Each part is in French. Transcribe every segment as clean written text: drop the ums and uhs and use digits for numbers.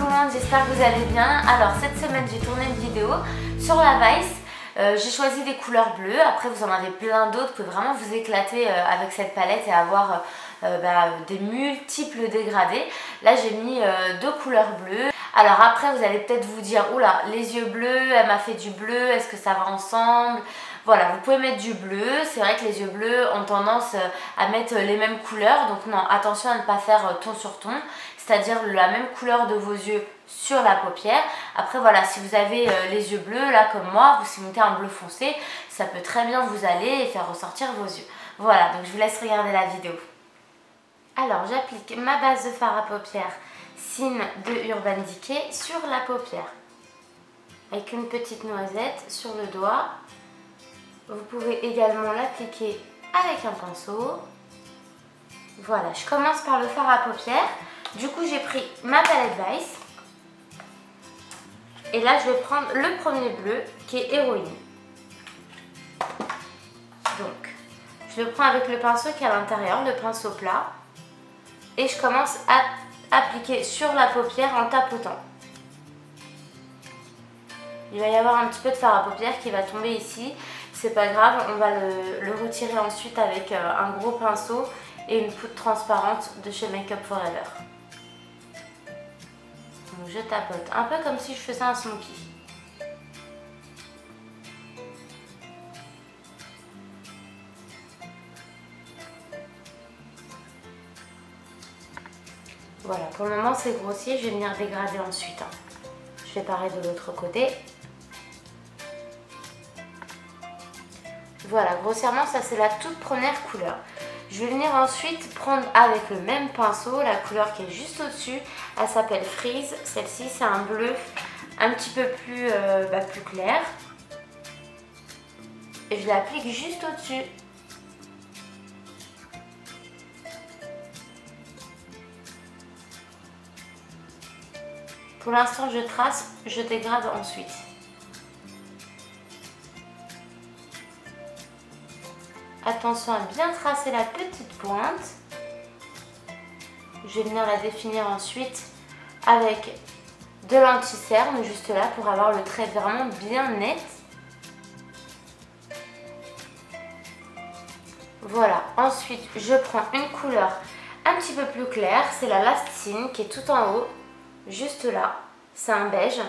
tout le monde, j'espère que vous allez bien. Alors cette semaine j'ai tourné une vidéo sur la Vice. J'ai choisi des couleurs bleues, après vous en avez plein d'autres, vous pouvez vraiment vous éclater avec cette palette et avoir des multiples dégradés. Là j'ai mis deux couleurs bleues. Alors après vous allez peut-être vous dire, oula, les yeux bleus, elle m'a fait du bleu, est-ce que ça va ensemble? Voilà, vous pouvez mettre du bleu, c'est vrai que les yeux bleus ont tendance à mettre les mêmes couleurs, donc non, attention à ne pas faire ton sur ton, c'est-à-dire la même couleur de vos yeux sur la paupière. Après voilà, si vous avez les yeux bleus, là comme moi, si vous mettez un bleu foncé, ça peut très bien vous aller et faire ressortir vos yeux. Voilà, donc je vous laisse regarder la vidéo. Alors j'applique ma base de fard à paupières Sin de Urban Decay sur la paupière. Avec une petite noisette sur le doigt. Vous pouvez également l'appliquer avec un pinceau. Voilà, je commence par le fard à paupières. Du coup, j'ai pris ma palette Vice. Et là, je vais prendre le premier bleu qui est Héroïne. Donc, je le prends avec le pinceau qui est à l'intérieur, le pinceau plat. Et je commence à appliquer sur la paupière en tapotant. Il va y avoir un petit peu de fard à paupières qui va tomber ici. C'est pas grave, on va le retirer ensuite avec un gros pinceau et une poudre transparente de chez Make Up For Ever. Donc je tapote, un peu comme si je faisais un smoky. Voilà, pour le moment c'est grossier, je vais venir dégrader ensuite. Je fais pareil de l'autre côté. Voilà, grossièrement, ça c'est la toute première couleur. Je vais venir ensuite prendre avec le même pinceau la couleur qui est juste au-dessus. Elle s'appelle Freeze. Celle-ci, c'est un bleu un petit peu plus clair. Et je l'applique juste au-dessus. Pour l'instant, je trace, je dégrade ensuite. Attention à bien tracer la petite pointe. Je vais venir la définir ensuite avec de l'anti-cerne juste là pour avoir le trait vraiment bien net. Voilà, ensuite je prends une couleur un petit peu plus claire, c'est la Last Sin qui est tout en haut, juste là, c'est un beige.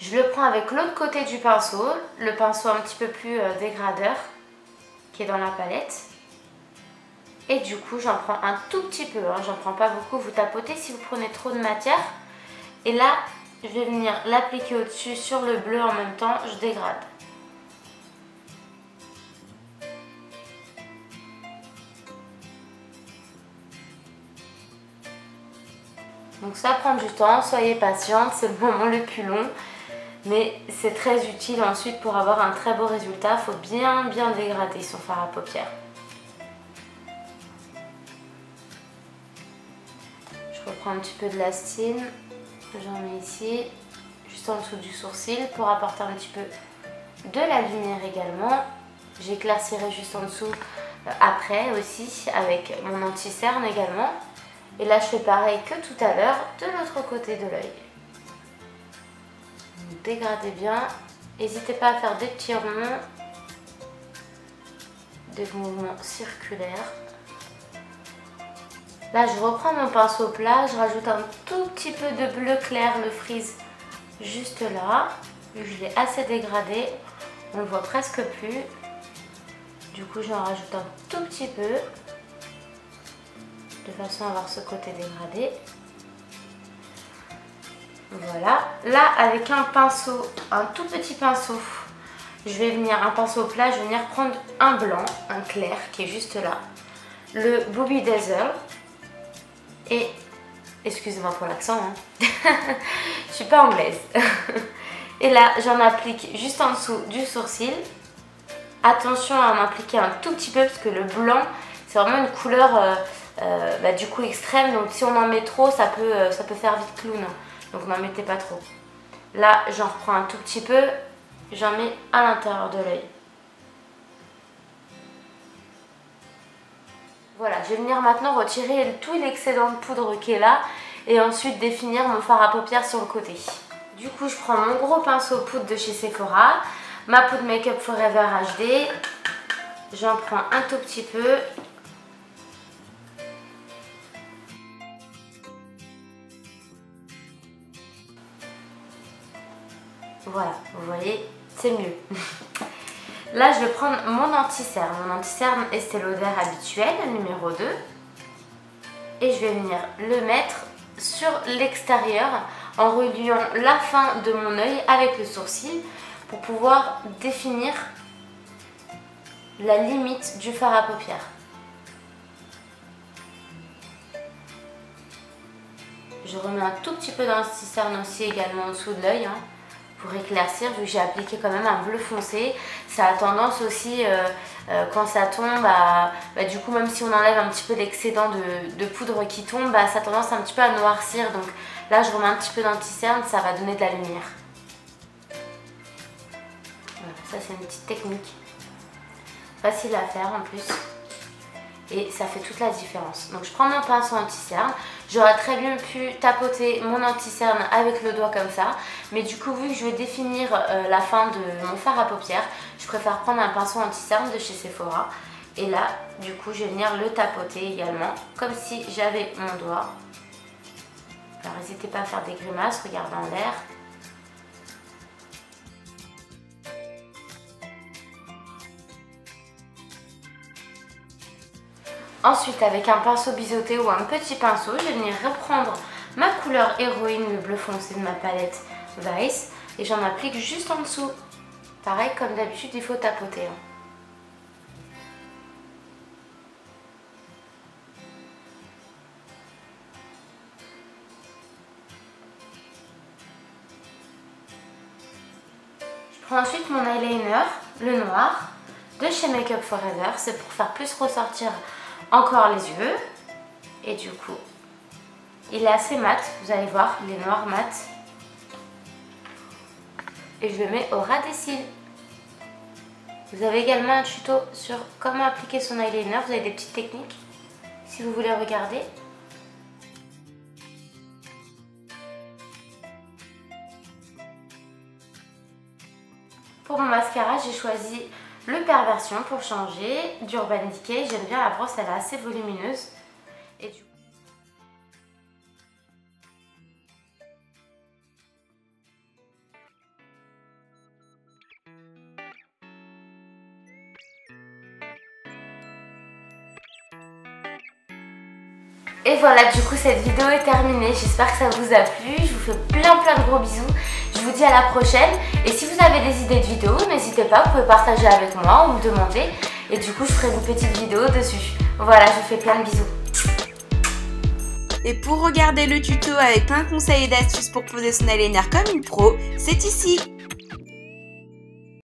Je le prends avec l'autre côté du pinceau, le pinceau un petit peu plus dégradeur qui est dans la palette. Et du coup, j'en prends un tout petit peu, j'en prends pas beaucoup, vous tapotez si vous prenez trop de matière. Et là, je vais venir l'appliquer au-dessus sur le bleu en même temps, je dégrade. Donc ça prend du temps, soyez patiente, c'est le moment le plus long. Mais c'est très utile ensuite pour avoir un très beau résultat. Il faut bien dégrader son fard à paupières. Je reprends un petit peu de l'astine. J'en mets ici, juste en dessous du sourcil pour apporter un petit peu de la lumière également. J'éclaircirai juste en dessous après aussi avec mon anti-cerne également. Et là je fais pareil que tout à l'heure de l'autre côté de l'œil. Dégradez bien, n'hésitez pas à faire des petits ronds, des mouvements circulaires. Là je reprends mon pinceau plat, je rajoute un tout petit peu de bleu clair, le Freeze juste là. Je l'ai assez dégradé, on le voit presque plus. Du coup j'en rajoute un tout petit peu, de façon à avoir ce côté dégradé. Voilà, là avec un pinceau, un tout petit pinceau, je vais venir, un pinceau plat, je vais venir prendre un blanc, un clair qui est juste là, le Booby Dazzle, et, excusez-moi pour l'accent, je suis pas anglaise, et là j'en applique juste en dessous du sourcil. Attention à en appliquer un tout petit peu parce que le blanc c'est vraiment une couleur du coup extrême, donc si on en met trop ça peut faire vite clown. Donc n'en mettez pas trop. Là, j'en reprends un tout petit peu, j'en mets à l'intérieur de l'œil. Voilà, je vais venir maintenant retirer tout l'excédent de poudre qui est là et ensuite définir mon fard à paupières sur le côté. Du coup, je prends mon gros pinceau poudre de chez Sephora, ma poudre Make Up Forever HD, j'en prends un tout petit peu. Voilà, vous voyez, c'est mieux. Là, je vais prendre mon anti-cerne. Mon anti-cerne Estée Lauder habituel, numéro 2. Et je vais venir le mettre sur l'extérieur en reliant la fin de mon œil avec le sourcil pour pouvoir définir la limite du fard à paupières. Je remets un tout petit peu d'anti-cerne aussi également en dessous de l'œil, hein, pour éclaircir, vu que j'ai appliqué quand même un bleu foncé. Ça a tendance aussi, quand ça tombe, du coup, même si on enlève un petit peu l'excédent de poudre qui tombe, ça a tendance un petit peu à noircir. Donc là, je remets un petit peu d'anti-cerne, ça va donner de la lumière. Voilà, ça, c'est une petite technique. Facile à faire en plus. Et ça fait toute la différence. Donc je prends mon pinceau anti-cerne. J'aurais très bien pu tapoter mon anti-cerne avec le doigt comme ça. Mais du coup, vu que je vais définir la fin de mon fard à paupières, je préfère prendre un pinceau anti-cerne de chez Sephora. Et là, du coup, je vais venir le tapoter également, comme si j'avais mon doigt. Alors n'hésitez pas à faire des grimaces, regardez en l'air. Ensuite, avec un pinceau biseauté ou un petit pinceau, je vais venir reprendre ma couleur héroïne, le bleu foncé de ma palette Vice, et j'en applique juste en dessous. Pareil, comme d'habitude, il faut tapoter. Je prends ensuite mon eyeliner, le noir, de chez Make Up Forever. C'est pour faire plus ressortir encore les yeux. Et du coup, il est assez mat, vous allez voir, il est noir mat. Et je le mets au ras des cils. Vous avez également un tuto sur comment appliquer son eyeliner, vous avez des petites techniques si vous voulez regarder. Pour mon mascara, j'ai choisi le Perversion pour changer d'Urban Decay. J'aime bien la brosse, elle est assez volumineuse. Et du coup, et voilà, du coup cette vidéo est terminée, j'espère que ça vous a plu, je vous fais plein de gros bisous, je vous dis à la prochaine, et si vous avez des idées de vidéos, n'hésitez pas, vous pouvez partager avec moi ou me demander, et du coup je ferai une petite vidéo dessus. Voilà, je vous fais plein de bisous. Et pour regarder le tuto avec plein de conseils et d'astuces pour poser son eyeliner comme une pro, c'est ici.